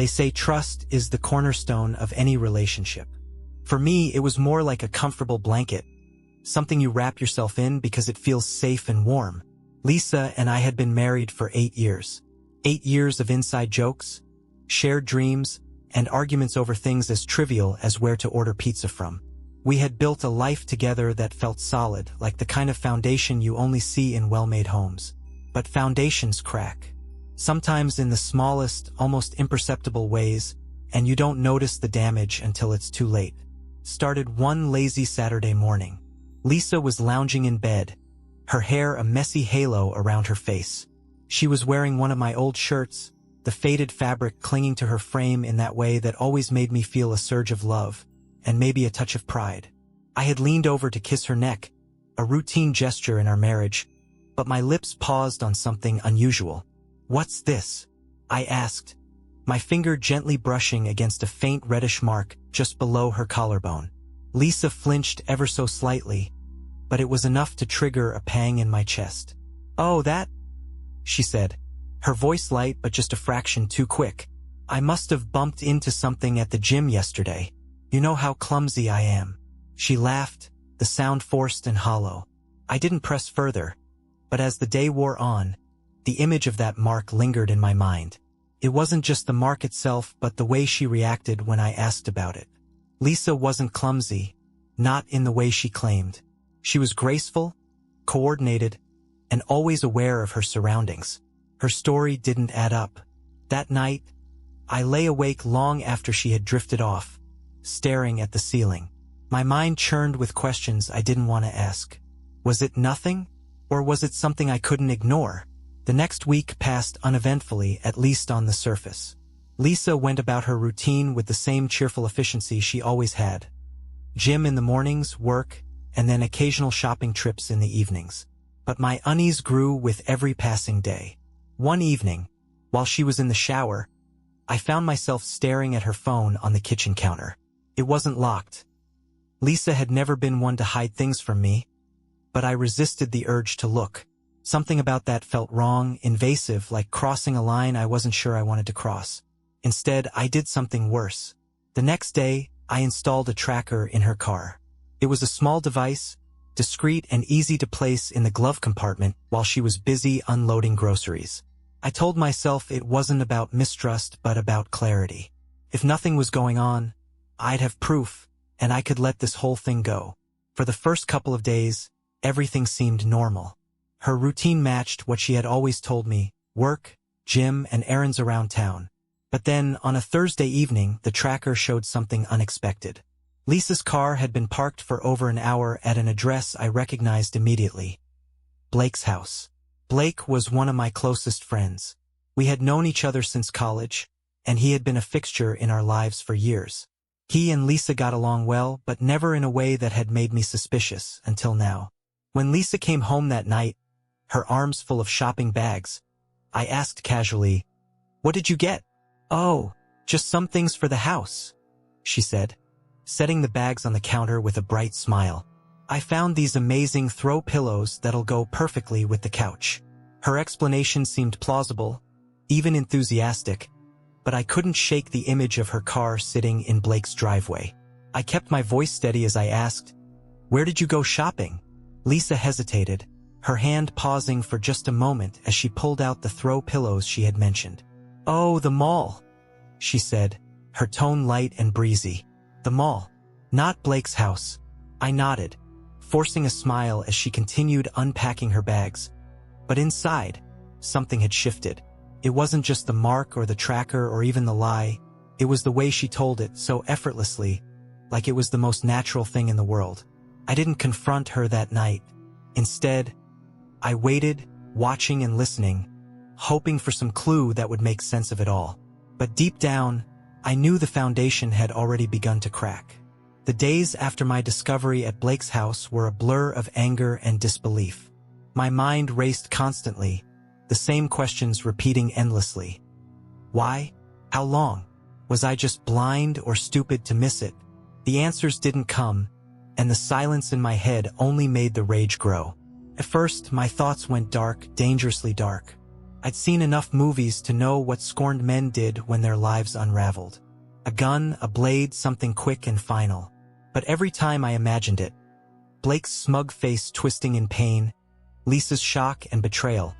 They say trust is the cornerstone of any relationship. For me, it was more like a comfortable blanket, something you wrap yourself in because it feels safe and warm. Lisa and I had been married for 8 years. 8 years of inside jokes, shared dreams, and arguments over things as trivial as where to order pizza from. We had built a life together that felt solid, like the kind of foundation you only see in well-made homes. But foundations crack. Sometimes in the smallest, almost imperceptible ways, and you don't notice the damage until it's too late. Started one lazy Saturday morning. Lisa was lounging in bed, her hair a messy halo around her face. She was wearing one of my old shirts, the faded fabric clinging to her frame in that way that always made me feel a surge of love, and maybe a touch of pride. I had leaned over to kiss her neck, a routine gesture in our marriage, but my lips paused on something unusual. "What's this?" I asked, my finger gently brushing against a faint reddish mark just below her collarbone. Lisa flinched ever so slightly, but it was enough to trigger a pang in my chest. "Oh, that?" she said, her voice light but just a fraction too quick. "I must have bumped into something at the gym yesterday. You know how clumsy I am." She laughed, the sound forced and hollow. I didn't press further, but as the day wore on, the image of that mark lingered in my mind. It wasn't just the mark itself, but the way she reacted when I asked about it. Lisa wasn't clumsy, not in the way she claimed. She was graceful, coordinated, and always aware of her surroundings. Her story didn't add up. That night, I lay awake long after she had drifted off, staring at the ceiling. My mind churned with questions I didn't want to ask. Was it nothing, or was it something I couldn't ignore? The next week passed uneventfully, at least on the surface. Lisa went about her routine with the same cheerful efficiency she always had. Gym in the mornings, work, and then occasional shopping trips in the evenings. But my unease grew with every passing day. One evening, while she was in the shower, I found myself staring at her phone on the kitchen counter. It wasn't locked. Lisa had never been one to hide things from me, but I resisted the urge to look. Something about that felt wrong, invasive, like crossing a line I wasn't sure I wanted to cross. Instead, I did something worse. The next day, I installed a tracker in her car. It was a small device, discreet and easy to place in the glove compartment while she was busy unloading groceries. I told myself it wasn't about mistrust, but about clarity. If nothing was going on, I'd have proof, and I could let this whole thing go. For the first couple of days, everything seemed normal. Her routine matched what she had always told me: work, gym, and errands around town. But then, on a Thursday evening, the tracker showed something unexpected. Lisa's car had been parked for over an hour at an address I recognized immediately: Blake's house. Blake was one of my closest friends. We had known each other since college, and he had been a fixture in our lives for years. He and Lisa got along well, but never in a way that had made me suspicious until now. When Lisa came home that night, her arms full of shopping bags, I asked casually, "What did you get?" "Oh, just some things for the house," she said, setting the bags on the counter with a bright smile. "I found these amazing throw pillows that'll go perfectly with the couch." Her explanation seemed plausible, even enthusiastic, but I couldn't shake the image of her car sitting in Blake's driveway. I kept my voice steady as I asked, "Where did you go shopping?" Lisa hesitated, her hand pausing for just a moment as she pulled out the throw pillows she had mentioned. "Oh, the mall," she said, her tone light and breezy. "The mall, not Blake's house." I nodded, forcing a smile as she continued unpacking her bags. But inside, something had shifted. It wasn't just the mark or the tracker or even the lie. It was the way she told it, so effortlessly, like it was the most natural thing in the world. I didn't confront her that night. Instead, I waited, watching and listening, hoping for some clue that would make sense of it all. But deep down, I knew the foundation had already begun to crack. The days after my discovery at Blake's house were a blur of anger and disbelief. My mind raced constantly, the same questions repeating endlessly. Why? How long? Was I just blind or stupid to miss it? The answers didn't come, and the silence in my head only made the rage grow. At first, my thoughts went dark, dangerously dark. I'd seen enough movies to know what scorned men did when their lives unraveled. A gun, a blade, something quick and final. But every time I imagined it, Blake's smug face twisting in pain, Lisa's shock and betrayal,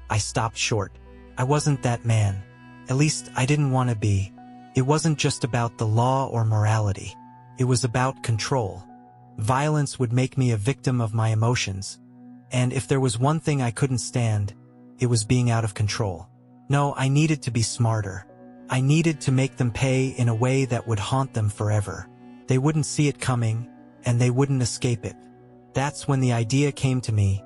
I stopped short. I wasn't that man. At least I didn't want to be. It wasn't just about the law or morality. It was about control. Violence would make me a victim of my emotions. And if there was one thing I couldn't stand, it was being out of control. No, I needed to be smarter. I needed to make them pay in a way that would haunt them forever. They wouldn't see it coming, and they wouldn't escape it. That's when the idea came to me,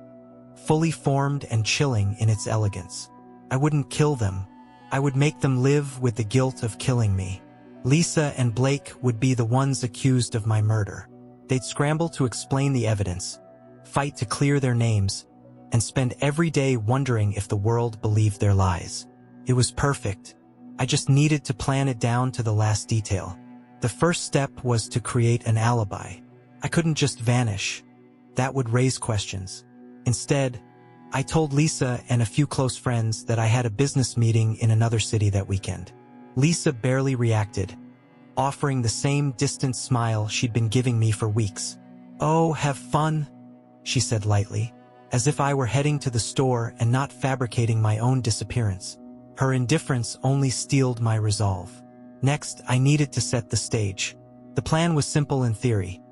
fully formed and chilling in its elegance. I wouldn't kill them. I would make them live with the guilt of killing me. Lisa and Blake would be the ones accused of my murder. They'd scramble to explain the evidence, fight to clear their names, and spend every day wondering if the world believed their lies. It was perfect. I just needed to plan it down to the last detail. The first step was to create an alibi. I couldn't just vanish. That would raise questions. Instead, I told Lisa and a few close friends that I had a business meeting in another city that weekend. Lisa barely reacted, offering the same distant smile she'd been giving me for weeks. "Oh, have fun," she said lightly, as if I were heading to the store and not fabricating my own disappearance. Her indifference only steeled my resolve. Next, I needed to set the stage. The plan was simple in theory.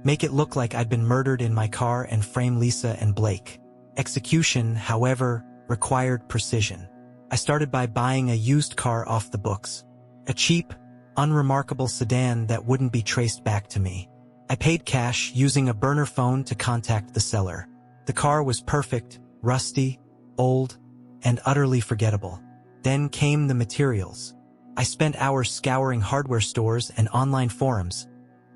Make it look like I'd been murdered in my car and frame Lisa and Blake. Execution, however, required precision. I started by buying a used car off the books. A cheap, unremarkable sedan that wouldn't be traced back to me. I paid cash using a burner phone to contact the seller. The car was perfect, rusty, old, and utterly forgettable. Then came the materials. I spent hours scouring hardware stores and online forums,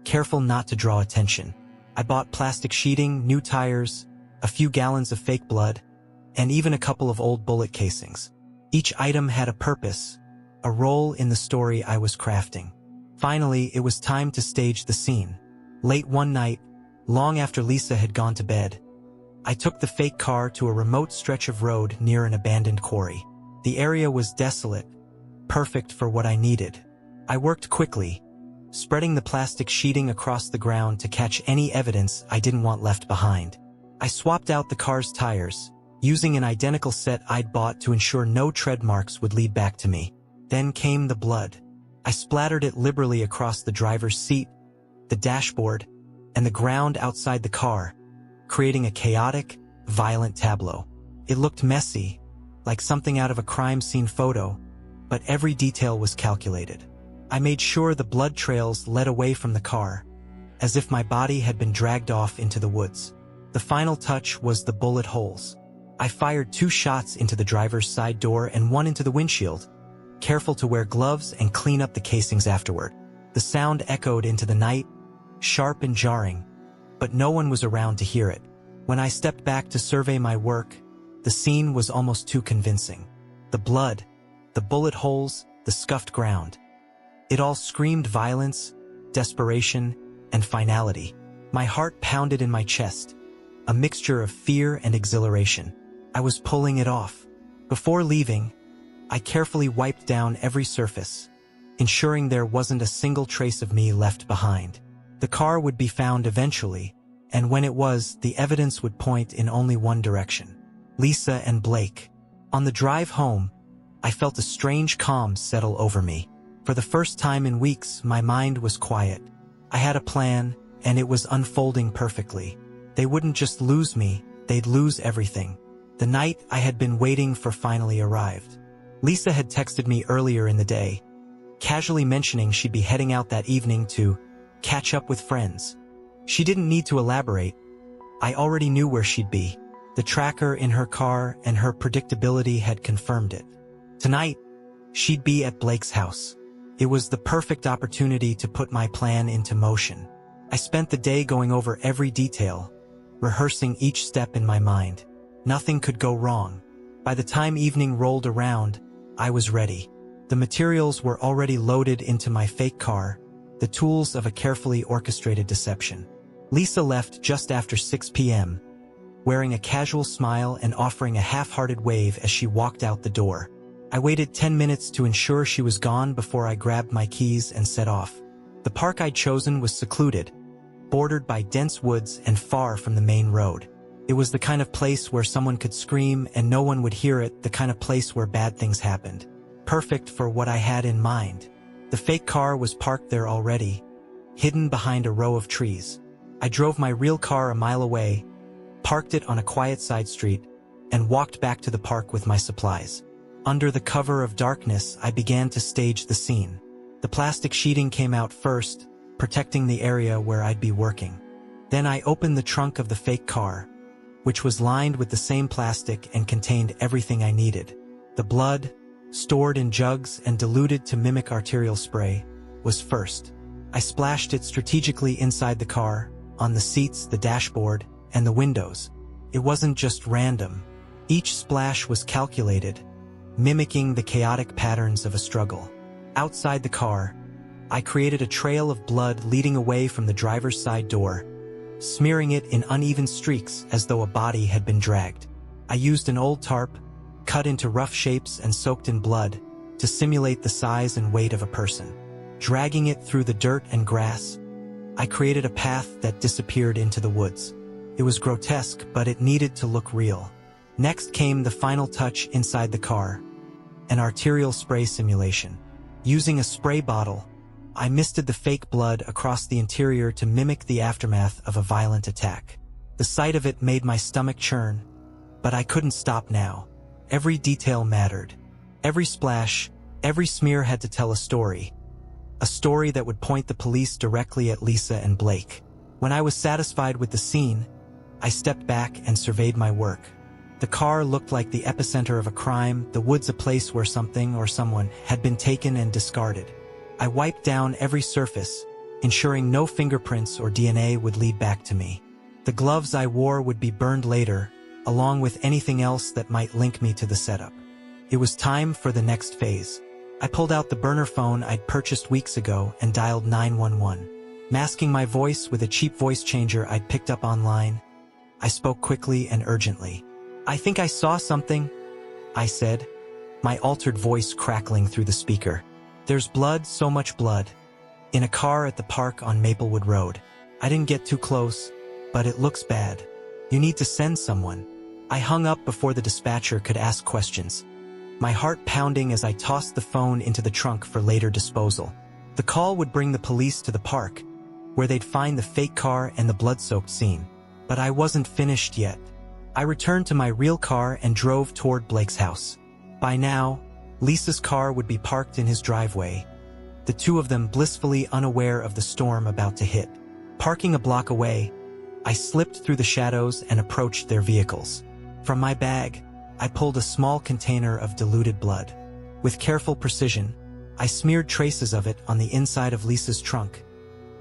careful not to draw attention. I bought plastic sheeting, new tires, a few gallons of fake blood, and even a couple of old bullet casings. Each item had a purpose, a role in the story I was crafting. Finally, it was time to stage the scene. Late one night, long after Lisa had gone to bed, I took the fake car to a remote stretch of road near an abandoned quarry. The area was desolate, perfect for what I needed. I worked quickly, spreading the plastic sheeting across the ground to catch any evidence I didn't want left behind. I swapped out the car's tires, using an identical set I'd bought to ensure no tread marks would lead back to me. Then came the blood. I splattered it liberally across the driver's seat, the dashboard, and the ground outside the car, creating a chaotic, violent tableau. It looked messy, like something out of a crime scene photo, but every detail was calculated. I made sure the blood trails led away from the car, as if my body had been dragged off into the woods. The final touch was the bullet holes. I fired 2 shots into the driver's side door and 1 into the windshield, careful to wear gloves and clean up the casings afterward. The sound echoed into the night, sharp and jarring, but no one was around to hear it. When I stepped back to survey my work, the scene was almost too convincing. The blood, the bullet holes, the scuffed ground. It all screamed violence, desperation, and finality. My heart pounded in my chest, a mixture of fear and exhilaration. I was pulling it off. Before leaving, I carefully wiped down every surface, ensuring there wasn't a single trace of me left behind. The car would be found eventually, and when it was, the evidence would point in only one direction. Lisa and Blake. On the drive home, I felt a strange calm settle over me. For the first time in weeks, my mind was quiet. I had a plan, and it was unfolding perfectly. They wouldn't just lose me, they'd lose everything. The night I had been waiting for finally arrived. Lisa had texted me earlier in the day, casually mentioning she'd be heading out that evening to catch up with friends. She didn't need to elaborate. I already knew where she'd be. The tracker in her car and her predictability had confirmed it. Tonight, she'd be at Blake's house. It was the perfect opportunity to put my plan into motion. I spent the day going over every detail, rehearsing each step in my mind. Nothing could go wrong. By the time evening rolled around, I was ready. The materials were already loaded into my fake car, the tools of a carefully orchestrated deception. Lisa left just after 6 p.m., wearing a casual smile and offering a half-hearted wave as she walked out the door. I waited 10 minutes to ensure she was gone before I grabbed my keys and set off. The park I'd chosen was secluded, bordered by dense woods and far from the main road. It was the kind of place where someone could scream and no one would hear it, the kind of place where bad things happened. Perfect for what I had in mind. The fake car was parked there already, hidden behind a row of trees. I drove my real car a mile away, parked it on a quiet side street, and walked back to the park with my supplies. Under the cover of darkness, I began to stage the scene. The plastic sheeting came out first, protecting the area where I'd be working. Then I opened the trunk of the fake car, which was lined with the same plastic and contained everything I needed. The blood, stored in jugs and diluted to mimic arterial spray, was first. I splashed it strategically inside the car, on the seats, the dashboard, and the windows. It wasn't just random. Each splash was calculated, mimicking the chaotic patterns of a struggle. Outside the car, I created a trail of blood leading away from the driver's side door, smearing it in uneven streaks as though a body had been dragged. I used an old tarp, cut into rough shapes and soaked in blood, to simulate the size and weight of a person. Dragging it through the dirt and grass, I created a path that disappeared into the woods. It was grotesque, but it needed to look real. Next came the final touch inside the car, an arterial spray simulation. Using a spray bottle, I misted the fake blood across the interior to mimic the aftermath of a violent attack. The sight of it made my stomach churn, but I couldn't stop now. Every detail mattered. Every splash, every smear had to tell a story that would point the police directly at Lisa and Blake. When I was satisfied with the scene, I stepped back and surveyed my work. The car looked like the epicenter of a crime, the woods a place where something or someone had been taken and discarded. I wiped down every surface, ensuring no fingerprints or DNA would lead back to me. The gloves I wore would be burned later, along with anything else that might link me to the setup. It was time for the next phase. I pulled out the burner phone I'd purchased weeks ago and dialed 911. Masking my voice with a cheap voice changer I'd picked up online, I spoke quickly and urgently. "I think I saw something," I said, my altered voice crackling through the speaker. "There's blood, so much blood, in a car at the park on Maplewood Road. I didn't get too close, but it looks bad. You need to send someone." I hung up before the dispatcher could ask questions, my heart pounding as I tossed the phone into the trunk for later disposal. The call would bring the police to the park, where they'd find the fake car and the blood-soaked scene. But I wasn't finished yet. I returned to my real car and drove toward Blake's house. By now, Lisa's car would be parked in his driveway, the two of them blissfully unaware of the storm about to hit. Parking a block away, I slipped through the shadows and approached their vehicles. From my bag, I pulled a small container of diluted blood. With careful precision, I smeared traces of it on the inside of Lisa's trunk,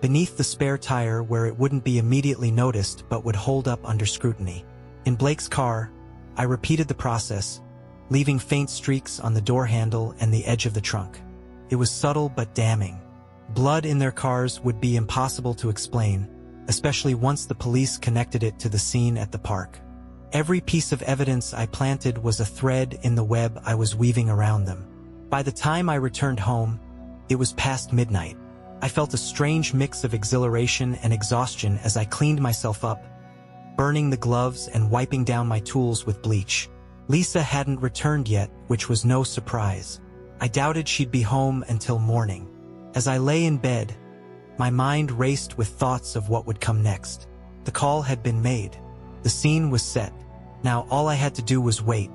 beneath the spare tire where it wouldn't be immediately noticed but would hold up under scrutiny. In Blake's car, I repeated the process, leaving faint streaks on the door handle and the edge of the trunk. It was subtle but damning. Blood in their cars would be impossible to explain, especially once the police connected it to the scene at the park. Every piece of evidence I planted was a thread in the web I was weaving around them. By the time I returned home, it was past midnight. I felt a strange mix of exhilaration and exhaustion as I cleaned myself up, burning the gloves and wiping down my tools with bleach. Lisa hadn't returned yet, which was no surprise. I doubted she'd be home until morning. As I lay in bed, my mind raced with thoughts of what would come next. The call had been made. The scene was set. Now all I had to do was wait.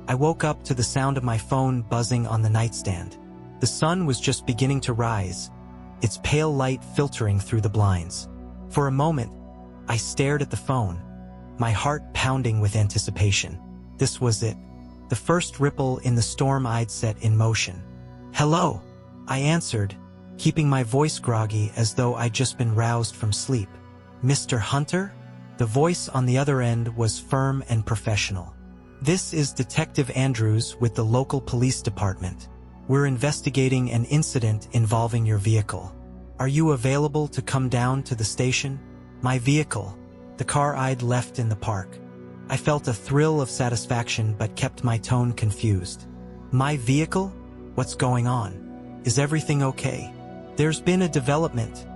I woke up to the sound of my phone buzzing on the nightstand. The sun was just beginning to rise, its pale light filtering through the blinds. For a moment, I stared at the phone, my heart pounding with anticipation. This was it, the first ripple in the storm I'd set in motion. "Hello," I answered, keeping my voice groggy as though I'd just been roused from sleep. "Mr. Hunter?" The voice on the other end was firm and professional. "This is Detective Andrews with the local police department. We're investigating an incident involving your vehicle. Are you available to come down to the station?" My vehicle, the car I'd left in the park. I felt a thrill of satisfaction but kept my tone confused. My vehicle? What's going on? Is everything okay? There's been a development,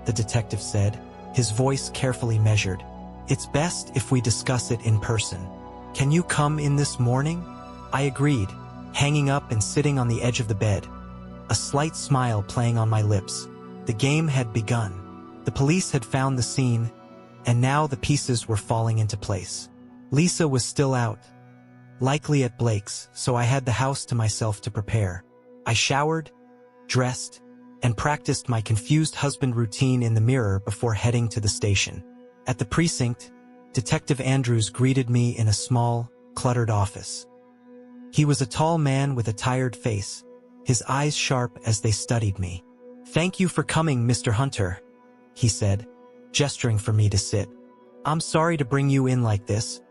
the detective said, his voice carefully measured. It's best if we discuss it in person. Can you come in this morning? I agreed, hanging up and sitting on the edge of the bed, a slight smile playing on my lips. The game had begun. The police had found the scene, and now the pieces were falling into place. Lisa was still out, likely at Blake's, so I had the house to myself to prepare. I showered, dressed, and practiced my confused husband routine in the mirror before heading to the station. At the precinct, Detective Andrews greeted me in a small, cluttered office. He was a tall man with a tired face, his eyes sharp as they studied me. "Thank you for coming, Mr. Hunter," he said, gesturing for me to sit. "I'm sorry to bring you in like this,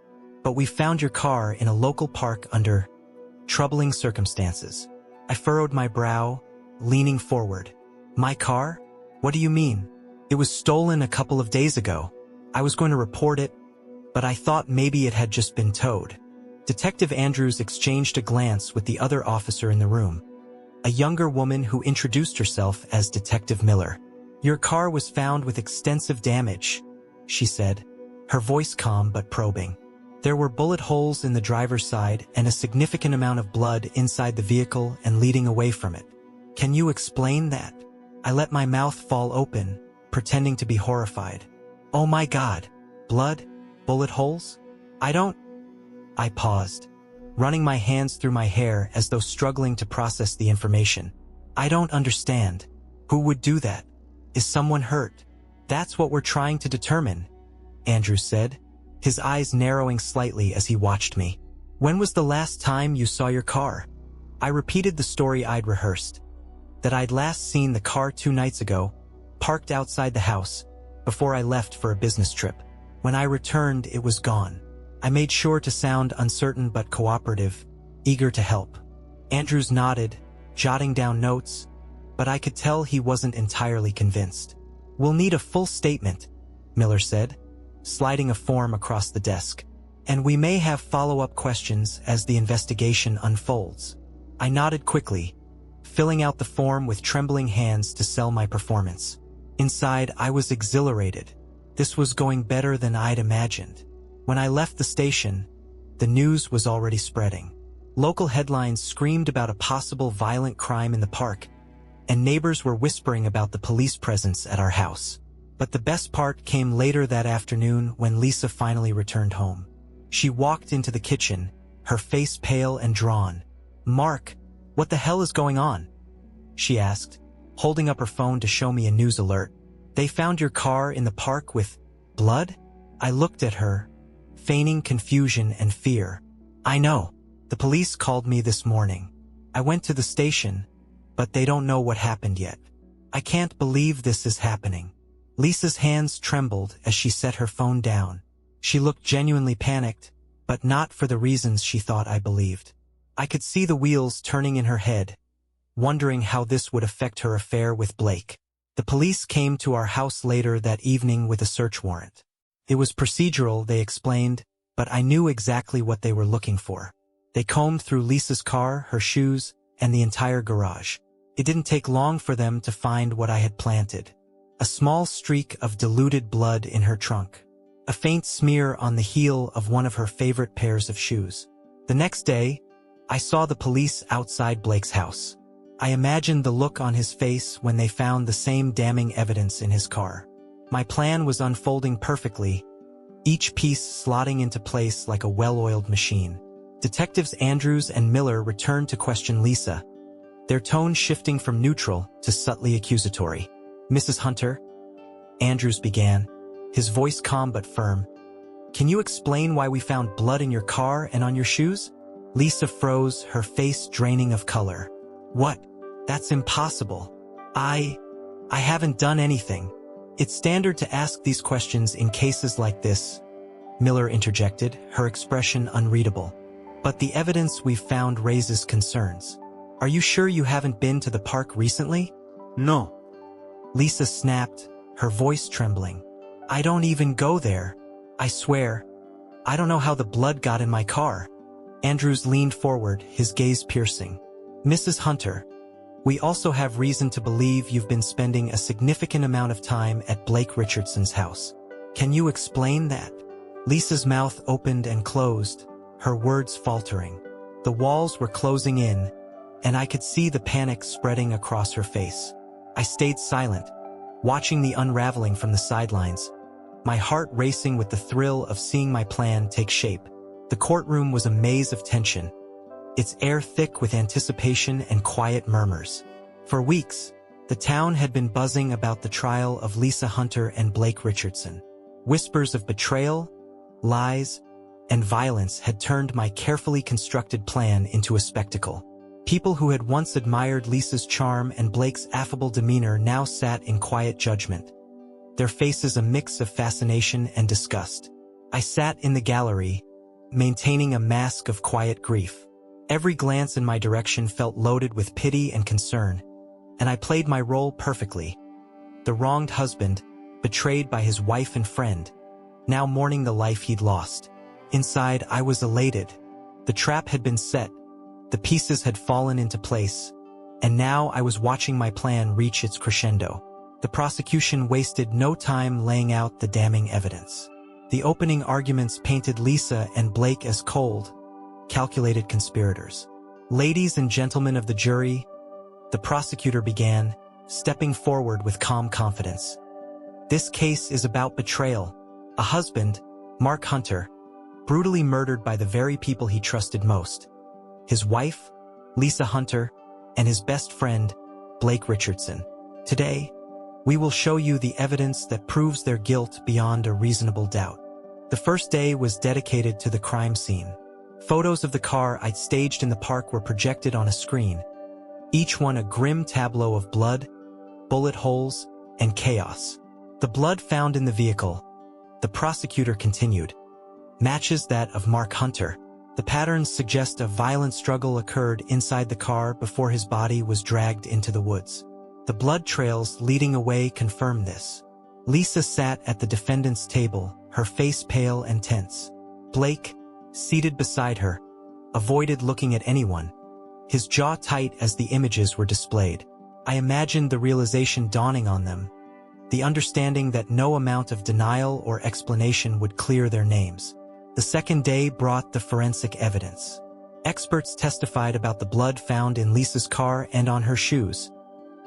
but we found your car in a local park under troubling circumstances." I furrowed my brow, leaning forward. "My car? What do you mean? It was stolen a couple of days ago. I was going to report it, but I thought maybe it had just been towed." Detective Andrews exchanged a glance with the other officer in the room, a younger woman who introduced herself as Detective Miller. "Your car was found with extensive damage," she said, her voice calm but probing. "There were bullet holes in the driver's side and a significant amount of blood inside the vehicle and leading away from it. Can you explain that?" I let my mouth fall open, pretending to be horrified. "Oh my God, blood? Bullet holes? I paused, running my hands through my hair as though struggling to process the information. "I don't understand. Who would do that? Is someone hurt?" "That's what we're trying to determine," Andrews said, his eyes narrowing slightly as he watched me. "When was the last time you saw your car?" I repeated the story I'd rehearsed, that I'd last seen the car 2 nights ago, parked outside the house, before I left for a business trip. When I returned, it was gone. I made sure to sound uncertain but cooperative, eager to help. Andrews nodded, jotting down notes, but I could tell he wasn't entirely convinced. "We'll need a full statement," Miller said, sliding a form across the desk. "And we may have follow-up questions as the investigation unfolds." I nodded quickly, filling out the form with trembling hands to sell my performance. Inside, I was exhilarated. This was going better than I'd imagined. When I left the station, the news was already spreading. Local headlines screamed about a possible violent crime in the park, and neighbors were whispering about the police presence at our house. But the best part came later that afternoon when Lisa finally returned home. She walked into the kitchen, her face pale and drawn. "Mark, what the hell is going on?" she asked, holding up her phone to show me a news alert. "They found your car in the park with blood?" I looked at her, feigning confusion and fear. "I know. The police called me this morning. I went to the station, but they don't know what happened yet. I can't believe this is happening." Lisa's hands trembled as she set her phone down. She looked genuinely panicked, but not for the reasons she thought I believed. I could see the wheels turning in her head, wondering how this would affect her affair with Blake. The police came to our house later that evening with a search warrant. It was procedural, they explained, but I knew exactly what they were looking for. They combed through Lisa's car, her shoes, and the entire garage. It didn't take long for them to find what I had planted. A small streak of diluted blood in her trunk. A faint smear on the heel of one of her favorite pairs of shoes. The next day, I saw the police outside Blake's house. I imagined the look on his face when they found the same damning evidence in his car. My plan was unfolding perfectly, each piece slotting into place like a well-oiled machine. Detectives Andrews and Miller returned to question Lisa, their tone shifting from neutral to subtly accusatory. "Mrs. Hunter," Andrews began, his voice calm but firm, "can you explain why we found blood in your car and on your shoes?" Lisa froze, her face draining of color. "What? That's impossible. I haven't done anything." "It's standard to ask these questions in cases like this," Miller interjected, her expression unreadable. "But the evidence we've found raises concerns. Are you sure you haven't been to the park recently?" "No," Lisa snapped, her voice trembling. "I don't even go there. I swear. I don't know how the blood got in my car. Andrews leaned forward, his gaze piercing. Mrs. Hunter, we also have reason to believe you've been spending a significant amount of time at Blake Richardson's house. Can you explain that? Lisa's mouth opened and closed, her words faltering. The walls were closing in, and I could see the panic spreading across her face. I stayed silent, watching the unraveling from the sidelines, my heart racing with the thrill of seeing my plan take shape. The courtroom was a maze of tension, its air thick with anticipation and quiet murmurs. For weeks, the town had been buzzing about the trial of Lisa Hunter and Blake Richardson. Whispers of betrayal, lies, and violence had turned my carefully constructed plan into a spectacle. People who had once admired Lisa's charm and Blake's affable demeanor now sat in quiet judgment, their faces a mix of fascination and disgust. I sat in the gallery, maintaining a mask of quiet grief. Every glance in my direction felt loaded with pity and concern, and I played my role perfectly. The wronged husband, betrayed by his wife and friend, now mourning the life he'd lost. Inside, I was elated. The trap had been set, the pieces had fallen into place, and now I was watching my plan reach its crescendo. The prosecution wasted no time laying out the damning evidence. The opening arguments painted Lisa and Blake as cold, calculated conspirators. Ladies and gentlemen of the jury, the prosecutor began, stepping forward with calm confidence. This case is about betrayal. A husband, Mark Hunter, brutally murdered by the very people he trusted most. His wife, Lisa Hunter, and his best friend, Blake Richardson. Today, we will show you the evidence that proves their guilt beyond a reasonable doubt. The first day was dedicated to the crime scene. Photos of the car I'd staged in the park were projected on a screen, each one a grim tableau of blood, bullet holes, and chaos. The blood found in the vehicle, the prosecutor continued, matches that of Mark Hunter. The patterns suggest a violent struggle occurred inside the car before his body was dragged into the woods. The blood trails leading away confirm this. Lisa sat at the defendant's table, her face pale and tense. Blake, seated beside her, avoided looking at anyone, his jaw tight as the images were displayed. I imagined the realization dawning on them, the understanding that no amount of denial or explanation would clear their names. The second day brought the forensic evidence. Experts testified about the blood found in Lisa's car and on her shoes,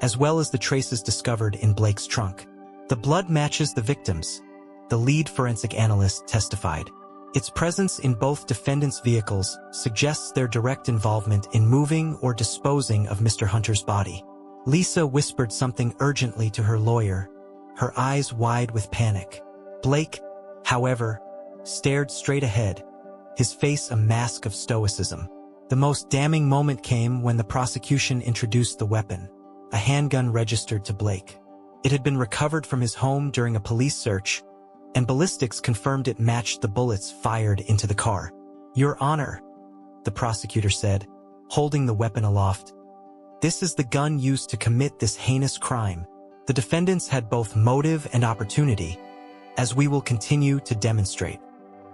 as well as the traces discovered in Blake's trunk. The blood matches the victims, the lead forensic analyst testified. Its presence in both defendants' vehicles suggests their direct involvement in moving or disposing of Mr. Hunter's body. Lisa whispered something urgently to her lawyer, her eyes wide with panic. Blake, however, stared straight ahead, his face a mask of stoicism. The most damning moment came when the prosecution introduced the weapon, a handgun registered to Blake. It had been recovered from his home during a police search, and ballistics confirmed it matched the bullets fired into the car. Your Honor, the prosecutor said, holding the weapon aloft, this is the gun used to commit this heinous crime. The defendants had both motive and opportunity, as we will continue to demonstrate.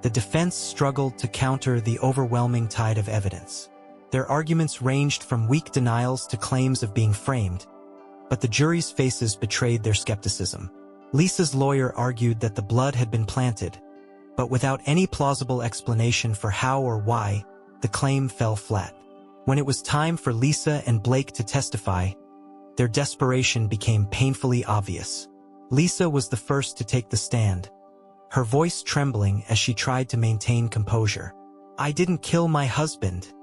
The defense struggled to counter the overwhelming tide of evidence. Their arguments ranged from weak denials to claims of being framed, but the jury's faces betrayed their skepticism. Lisa's lawyer argued that the blood had been planted, but without any plausible explanation for how or why, the claim fell flat. When it was time for Lisa and Blake to testify, their desperation became painfully obvious. Lisa was the first to take the stand, her voice trembling as she tried to maintain composure. I didn't kill my husband,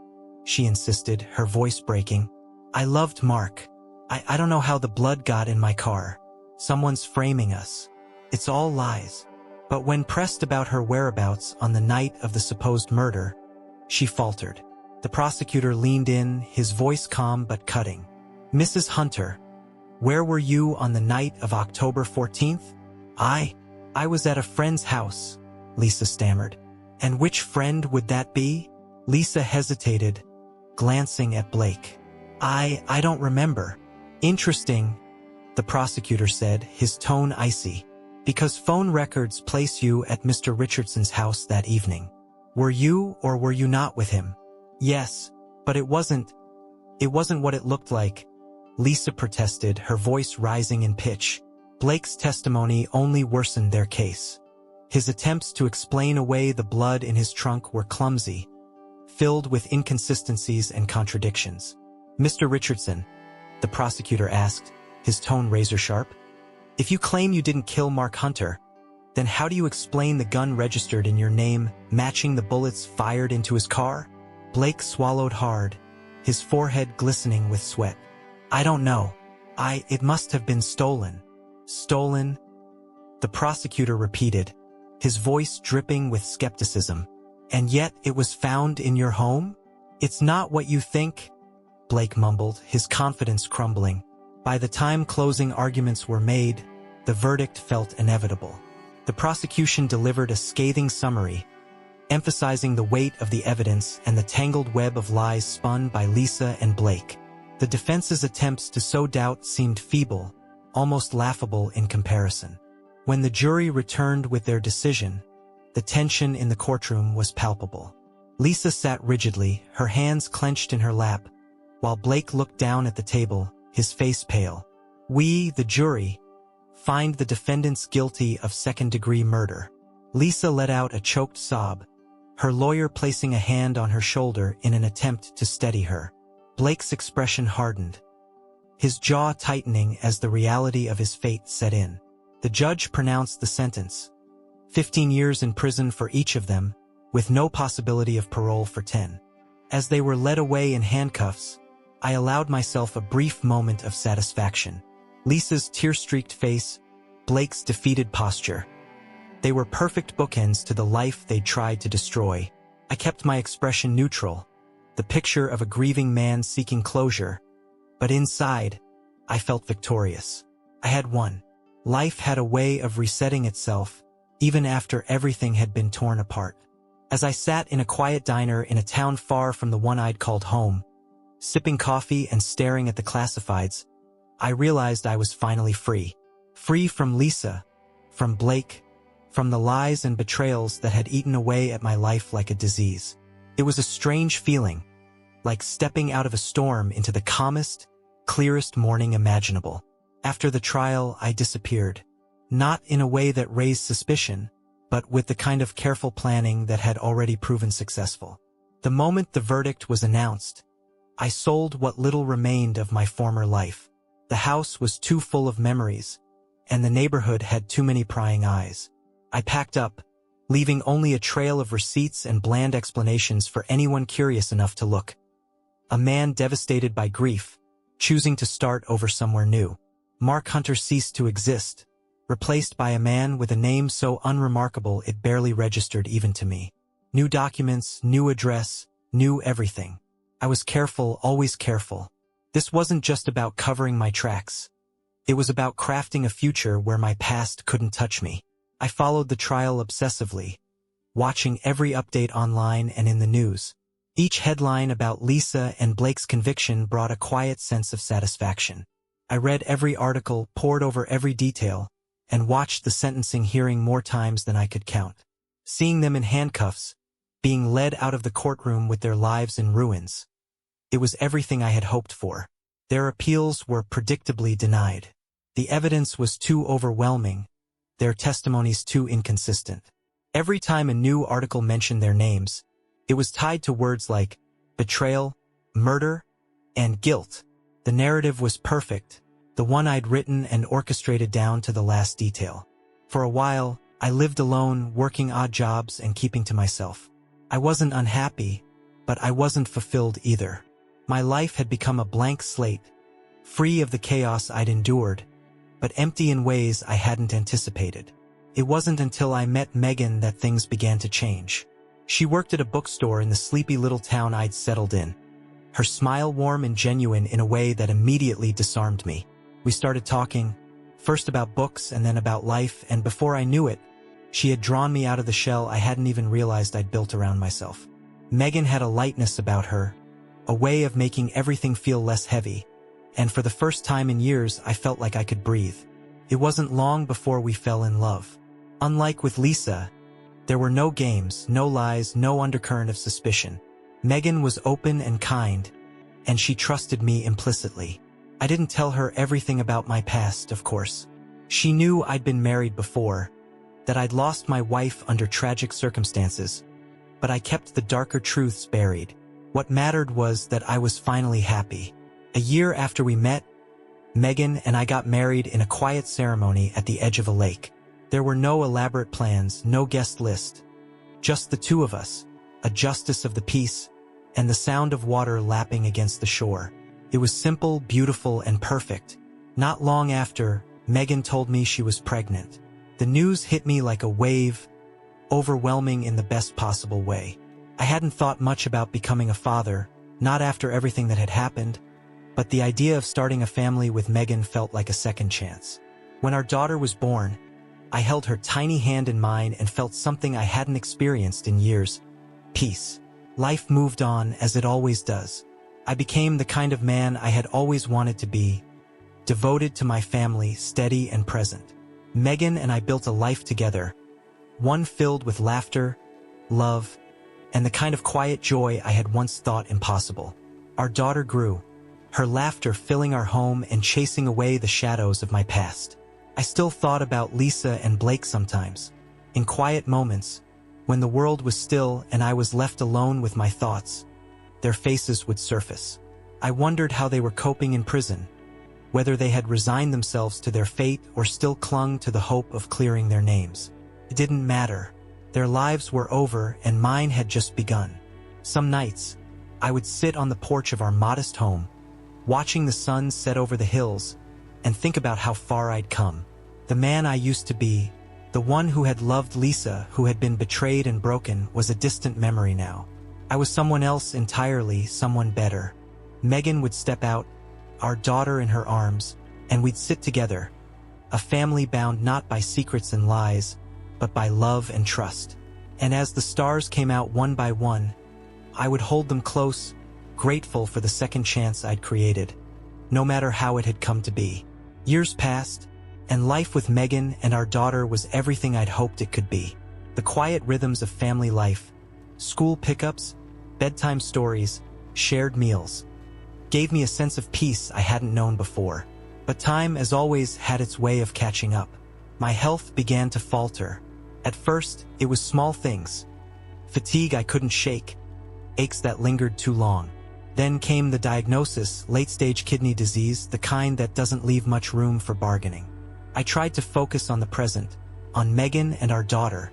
she insisted, her voice breaking. I loved Mark. I don't know how the blood got in my car. Someone's framing us. It's all lies. But when pressed about her whereabouts on the night of the supposed murder, she faltered. The prosecutor leaned in, his voice calm but cutting. Mrs. Hunter, where were you on the night of October 14th? I was at a friend's house, Lisa stammered. And which friend would that be? Lisa hesitated, glancing at Blake. I don't remember. Interesting, the prosecutor said, his tone icy. Because phone records place you at Mr. Richardson's house that evening. Were you or were you not with him? Yes, but it wasn't what it looked like, Lisa protested, her voice rising in pitch. Blake's testimony only worsened their case. His attempts to explain away the blood in his trunk were clumsy, filled with inconsistencies and contradictions. Mr. Richardson, the prosecutor asked, his tone razor-sharp, if you claim you didn't kill Mark Hunter, then how do you explain the gun registered in your name matching the bullets fired into his car? Blake swallowed hard, his forehead glistening with sweat. I don't know. It must have been stolen. Stolen? The prosecutor repeated, his voice dripping with skepticism. And yet it was found in your home? It's not what you think, Blake mumbled, his confidence crumbling. By the time closing arguments were made, the verdict felt inevitable. The prosecution delivered a scathing summary, emphasizing the weight of the evidence and the tangled web of lies spun by Lisa and Blake. The defense's attempts to sow doubt seemed feeble, almost laughable in comparison. When the jury returned with their decision, the tension in the courtroom was palpable. Lisa sat rigidly, her hands clenched in her lap, while Blake looked down at the table, his face pale. We, the jury, find the defendants guilty of second-degree murder. Lisa let out a choked sob, her lawyer placing a hand on her shoulder in an attempt to steady her. Blake's expression hardened, his jaw tightening as the reality of his fate set in. The judge pronounced the sentence, 15 years in prison for each of them, with no possibility of parole for 10. As they were led away in handcuffs, I allowed myself a brief moment of satisfaction. Lisa's tear-streaked face, Blake's defeated posture. They were perfect bookends to the life they'd tried to destroy. I kept my expression neutral, the picture of a grieving man seeking closure, but inside, I felt victorious. I had won. Life had a way of resetting itself, even after everything had been torn apart. As I sat in a quiet diner in a town far from the one I'd called home, sipping coffee and staring at the classifieds, I realized I was finally free. Free from Lisa, from Blake, from the lies and betrayals that had eaten away at my life like a disease. It was a strange feeling, like stepping out of a storm into the calmest, clearest morning imaginable. After the trial, I disappeared. Not in a way that raised suspicion, but with the kind of careful planning that had already proven successful. The moment the verdict was announced, I sold what little remained of my former life. The house was too full of memories, and the neighborhood had too many prying eyes. I packed up, leaving only a trail of receipts and bland explanations for anyone curious enough to look. A man devastated by grief, choosing to start over somewhere new. Mark Hunter ceased to exist, replaced by a man with a name so unremarkable it barely registered even to me. New documents, new address, new everything. I was careful, always careful. This wasn't just about covering my tracks. It was about crafting a future where my past couldn't touch me. I followed the trial obsessively, watching every update online and in the news. Each headline about Lisa and Blake's conviction brought a quiet sense of satisfaction. I read every article, pored over every detail, and watched the sentencing hearing more times than I could count. Seeing them in handcuffs, being led out of the courtroom with their lives in ruins. It was everything I had hoped for. Their appeals were predictably denied. The evidence was too overwhelming, their testimonies too inconsistent. Every time a new article mentioned their names, it was tied to words like betrayal, murder, and guilt. The narrative was perfect, the one I'd written and orchestrated down to the last detail. For a while, I lived alone, working odd jobs and keeping to myself. I wasn't unhappy, but I wasn't fulfilled either. My life had become a blank slate, free of the chaos I'd endured, but empty in ways I hadn't anticipated. It wasn't until I met Megan that things began to change. She worked at a bookstore in the sleepy little town I'd settled in. Her smile warm and genuine in a way that immediately disarmed me. We started talking, first about books and then about life, and before I knew it, she had drawn me out of the shell I hadn't even realized I'd built around myself. Megan had a lightness about her, a way of making everything feel less heavy, and for the first time in years I felt like I could breathe. It wasn't long before we fell in love. Unlike with Lisa, there were no games, no lies, no undercurrent of suspicion. Megan was open and kind, and she trusted me implicitly. I didn't tell her everything about my past, of course. She knew I'd been married before, that I'd lost my wife under tragic circumstances, but I kept the darker truths buried. What mattered was that I was finally happy. A year after we met, Megan and I got married in a quiet ceremony at the edge of a lake. There were no elaborate plans, no guest list. Just the two of us, a justice of the peace, and the sound of water lapping against the shore. It was simple, beautiful, and perfect. Not long after, Megan told me she was pregnant. The news hit me like a wave, overwhelming in the best possible way. I hadn't thought much about becoming a father, not after everything that had happened, but the idea of starting a family with Megan felt like a second chance. When our daughter was born, I held her tiny hand in mine and felt something I hadn't experienced in years: peace. Life moved on as it always does. I became the kind of man I had always wanted to be, devoted to my family, steady and present. Megan and I built a life together, one filled with laughter, love, and the kind of quiet joy I had once thought impossible. Our daughter grew, her laughter filling our home and chasing away the shadows of my past. I still thought about Lisa and Blake sometimes, in quiet moments, when the world was still and I was left alone with my thoughts. Their faces would surface. I wondered how they were coping in prison, whether they had resigned themselves to their fate or still clung to the hope of clearing their names. It didn't matter. Their lives were over and mine had just begun. Some nights, I would sit on the porch of our modest home, watching the sun set over the hills, and think about how far I'd come. The man I used to be, the one who had loved Lisa, who had been betrayed and broken, was a distant memory now. I was someone else entirely, someone better. Megan would step out, our daughter in her arms, and we'd sit together, a family bound not by secrets and lies, but by love and trust. And as the stars came out one by one, I would hold them close, grateful for the second chance I'd created, no matter how it had come to be. Years passed, and life with Megan and our daughter was everything I'd hoped it could be. The quiet rhythms of family life, school pickups, bedtime stories, shared meals, gave me a sense of peace I hadn't known before. But time, as always, had its way of catching up. My health began to falter. At first, it was small things. Fatigue I couldn't shake, aches that lingered too long. Then came the diagnosis, late-stage kidney disease, the kind that doesn't leave much room for bargaining. I tried to focus on the present, on Megan and our daughter,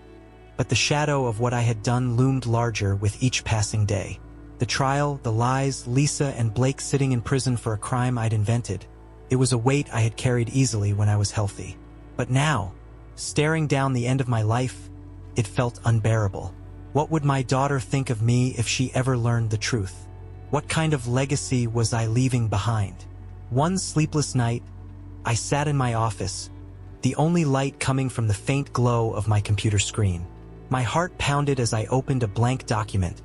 but the shadow of what I had done loomed larger with each passing day. The trial, the lies, Lisa and Blake sitting in prison for a crime I'd invented. It was a weight I had carried easily when I was healthy. But now, staring down the end of my life, it felt unbearable. What would my daughter think of me if she ever learned the truth? What kind of legacy was I leaving behind? One sleepless night, I sat in my office, the only light coming from the faint glow of my computer screen. My heart pounded as I opened a blank document,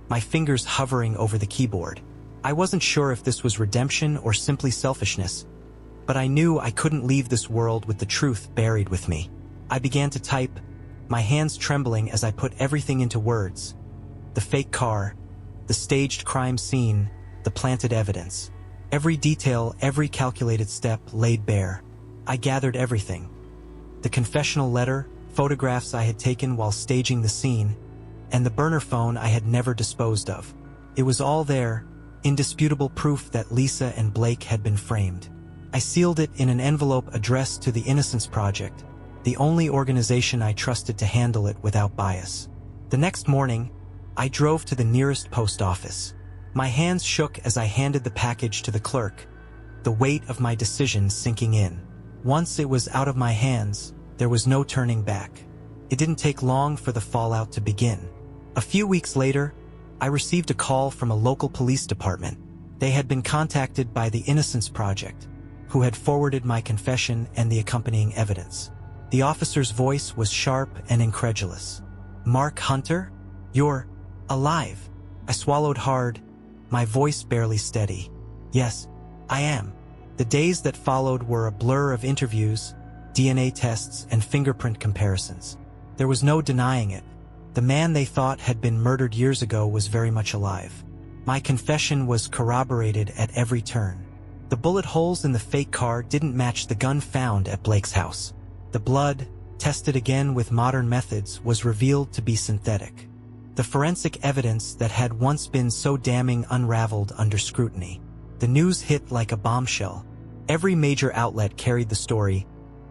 my fingers hovering over the keyboard. I wasn't sure if this was redemption or simply selfishness, but I knew I couldn't leave this world with the truth buried with me. I began to type, my hands trembling as I put everything into words. The fake car, the staged crime scene, the planted evidence. Every detail, every calculated step laid bare. I gathered everything. The confessional letter, photographs I had taken while staging the scene, and the burner phone I had never disposed of. It was all there, indisputable proof that Lisa and Blake had been framed. I sealed it in an envelope addressed to the Innocence Project, the only organization I trusted to handle it without bias. The next morning, I drove to the nearest post office. My hands shook as I handed the package to the clerk, the weight of my decision sinking in. Once it was out of my hands, there was no turning back. It didn't take long for the fallout to begin. A few weeks later, I received a call from a local police department. They had been contacted by the Innocence Project, who had forwarded my confession and the accompanying evidence. The officer's voice was sharp and incredulous. "Mark Hunter? You're alive?" I swallowed hard, my voice barely steady. "Yes, I am." The days that followed were a blur of interviews, DNA tests, and fingerprint comparisons. There was no denying it. The man they thought had been murdered years ago was very much alive. My confession was corroborated at every turn. The bullet holes in the fake car didn't match the gun found at Blake's house. The blood, tested again with modern methods, was revealed to be synthetic. The forensic evidence that had once been so damning unraveled under scrutiny. The news hit like a bombshell. Every major outlet carried the story.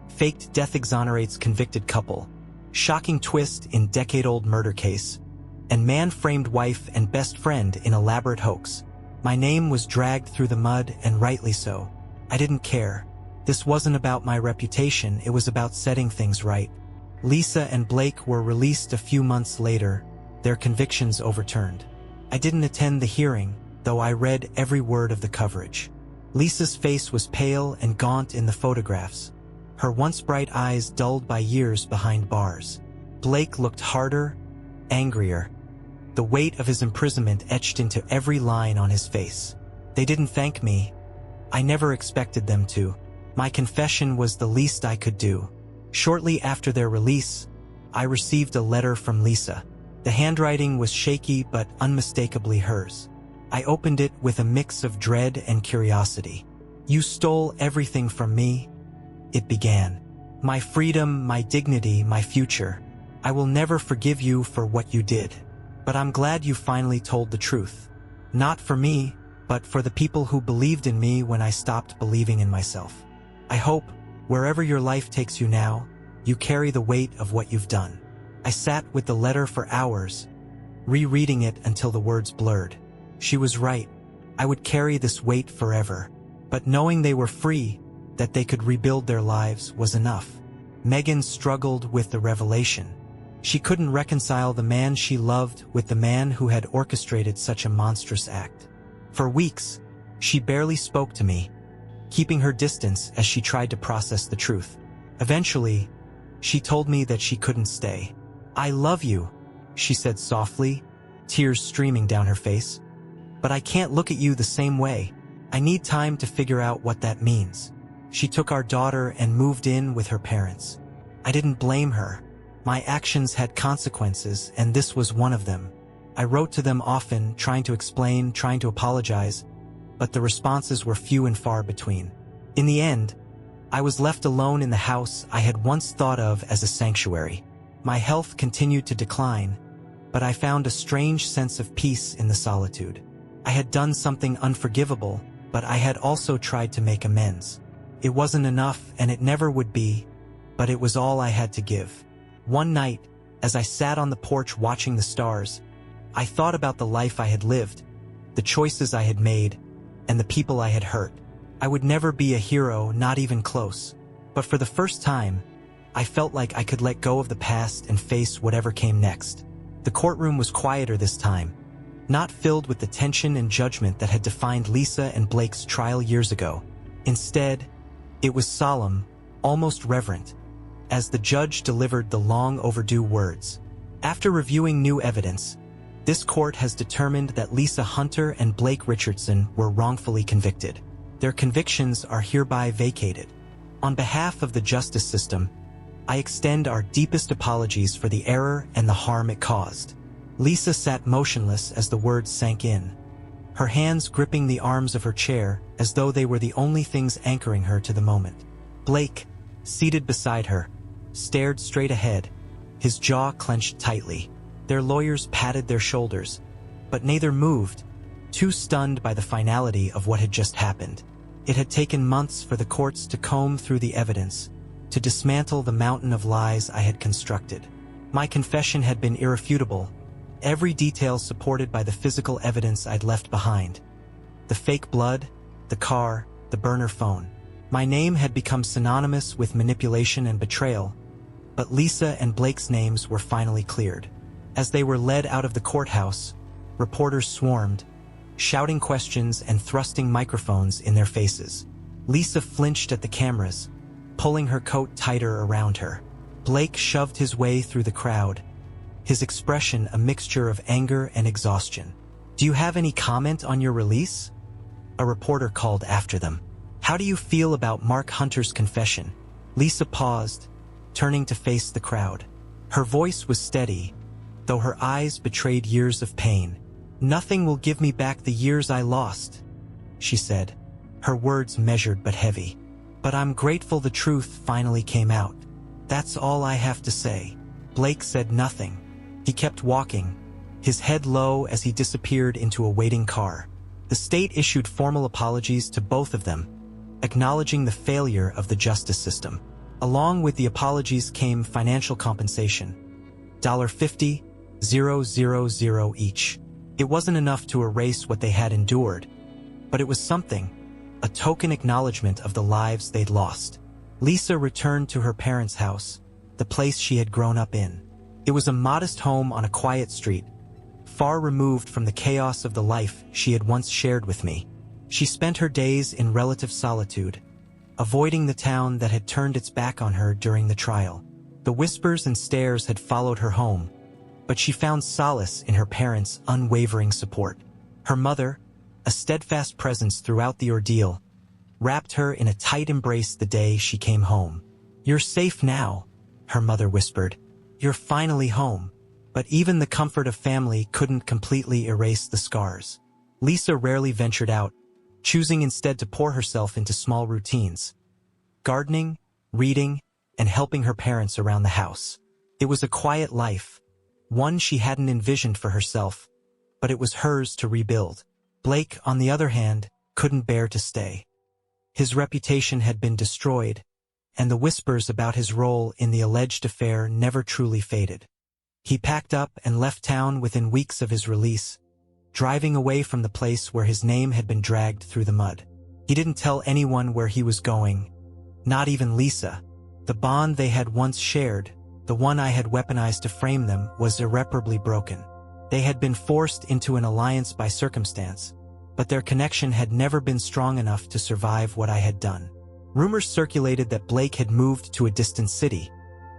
Faked death exonerates convicted couple. Shocking twist in decade-old murder case. And man framed wife and best friend in elaborate hoax. My name was dragged through the mud, and rightly so. I didn't care. This wasn't about my reputation, it was about setting things right. Lisa and Blake were released a few months later, their convictions overturned. I didn't attend the hearing, though I read every word of the coverage. Lisa's face was pale and gaunt in the photographs, her once bright eyes dulled by years behind bars. Blake looked harder, angrier. The weight of his imprisonment etched into every line on his face. They didn't thank me. I never expected them to. My confession was the least I could do. Shortly after their release, I received a letter from Lisa. The handwriting was shaky but unmistakably hers. I opened it with a mix of dread and curiosity. "You stole everything from me," it began. "My freedom, my dignity, my future. I will never forgive you for what you did. But I'm glad you finally told the truth. Not for me, but for the people who believed in me when I stopped believing in myself. I hope, wherever your life takes you now, you carry the weight of what you've done." I sat with the letter for hours, rereading it until the words blurred. She was right. I would carry this weight forever. But knowing they were free, that they could rebuild their lives, was enough. Megan struggled with the revelation. She couldn't reconcile the man she loved with the man who had orchestrated such a monstrous act. For weeks, she barely spoke to me, keeping her distance as she tried to process the truth. Eventually, she told me that she couldn't stay. "I love you," she said softly, tears streaming down her face. "But I can't look at you the same way. I need time to figure out what that means." She took our daughter and moved in with her parents. I didn't blame her. My actions had consequences, and this was one of them. I wrote to them often, trying to explain, trying to apologize, but the responses were few and far between. In the end, I was left alone in the house I had once thought of as a sanctuary. My health continued to decline, but I found a strange sense of peace in the solitude. I had done something unforgivable, but I had also tried to make amends. It wasn't enough, and it never would be, but it was all I had to give. One night, as I sat on the porch watching the stars, I thought about the life I had lived, the choices I had made, and the people I had hurt. I would never be a hero, not even close. But for the first time, I felt like I could let go of the past and face whatever came next. The courtroom was quieter this time, not filled with the tension and judgment that had defined Lisa and Blake's trial years ago. Instead, it was solemn, almost reverent, as the judge delivered the long-overdue words. "After reviewing new evidence, this court has determined that Lisa Hunter and Blake Richardson were wrongfully convicted. Their convictions are hereby vacated. On behalf of the justice system, I extend our deepest apologies for the error and the harm it caused." Lisa sat motionless as the words sank in, her hands gripping the arms of her chair as though they were the only things anchoring her to the moment. Blake, seated beside her, stared straight ahead, his jaw clenched tightly. Their lawyers patted their shoulders, but neither moved, too stunned by the finality of what had just happened. It had taken months for the courts to comb through the evidence, to dismantle the mountain of lies I had constructed. My confession had been irrefutable, every detail supported by the physical evidence I'd left behind. The fake blood, the car, the burner phone. My name had become synonymous with manipulation and betrayal, but Lisa and Blake's names were finally cleared. As they were led out of the courthouse, reporters swarmed, shouting questions and thrusting microphones in their faces. Lisa flinched at the cameras, pulling her coat tighter around her. Blake shoved his way through the crowd, his expression a mixture of anger and exhaustion. "Do you have any comment on your release?" a reporter called after them. "How do you feel about Mark Hunter's confession? Lisa paused, turning to face the crowd. Her voice was steady, though her eyes betrayed years of pain. "Nothing will give me back the years I lost," she said, her words measured but heavy. "But I'm grateful the truth finally came out. That's all I have to say." Blake said nothing. He kept walking, his head low as he disappeared into a waiting car. The state issued formal apologies to both of them, acknowledging the failure of the justice system. Along with the apologies came financial compensation, $50,000 each. It wasn't enough to erase what they had endured, but it was something, a token acknowledgement of the lives they'd lost. Lisa returned to her parents' house, the place she had grown up in. It was a modest home on a quiet street, far removed from the chaos of the life she had once shared with me. She spent her days in relative solitude, avoiding the town that had turned its back on her during the trial. The whispers and stares had followed her home, but she found solace in her parents' unwavering support. Her mother, a steadfast presence throughout the ordeal, wrapped her in a tight embrace the day she came home. "You're safe now," her mother whispered. "You're finally home." But even the comfort of family couldn't completely erase the scars. Lisa rarely ventured out, choosing instead to pour herself into small routines: gardening, reading, and helping her parents around the house. It was a quiet life, one she hadn't envisioned for herself, but it was hers to rebuild. Blake, on the other hand, couldn't bear to stay. His reputation had been destroyed, and the whispers about his role in the alleged affair never truly faded. He packed up and left town within weeks of his release, driving away from the place where his name had been dragged through the mud. He didn't tell anyone where he was going, not even Lisa. The bond they had once shared, the one I had weaponized to frame them, was irreparably broken. They had been forced into an alliance by circumstance, but their connection had never been strong enough to survive what I had done. Rumors circulated that Blake had moved to a distant city,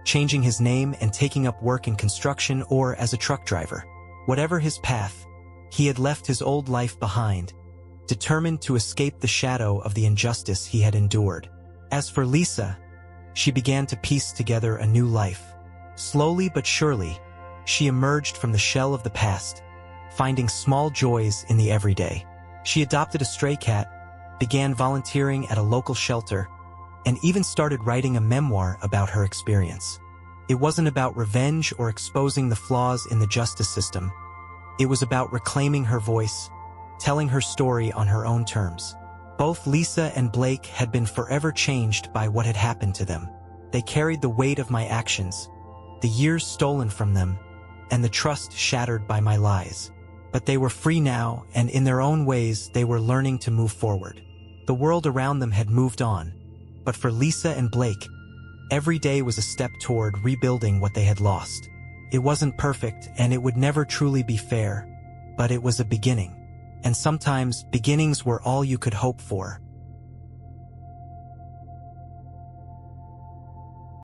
changing his name and taking up work in construction or as a truck driver. Whatever his path, he had left his old life behind, determined to escape the shadow of the injustice he had endured. As for Lisa, she began to piece together a new life. Slowly but surely, she emerged from the shell of the past, finding small joys in the everyday. She adopted a stray cat, began volunteering at a local shelter, and even started writing a memoir about her experience. It wasn't about revenge or exposing the flaws in the justice system. It was about reclaiming her voice, telling her story on her own terms. Both Lisa and Blake had been forever changed by what had happened to them. They carried the weight of my actions, the years stolen from them, and the trust shattered by my lies. But they were free now, and in their own ways they were learning to move forward. The world around them had moved on, but for Lisa and Blake, every day was a step toward rebuilding what they had lost. It wasn't perfect, and it would never truly be fair, but it was a beginning. And sometimes beginnings were all you could hope for.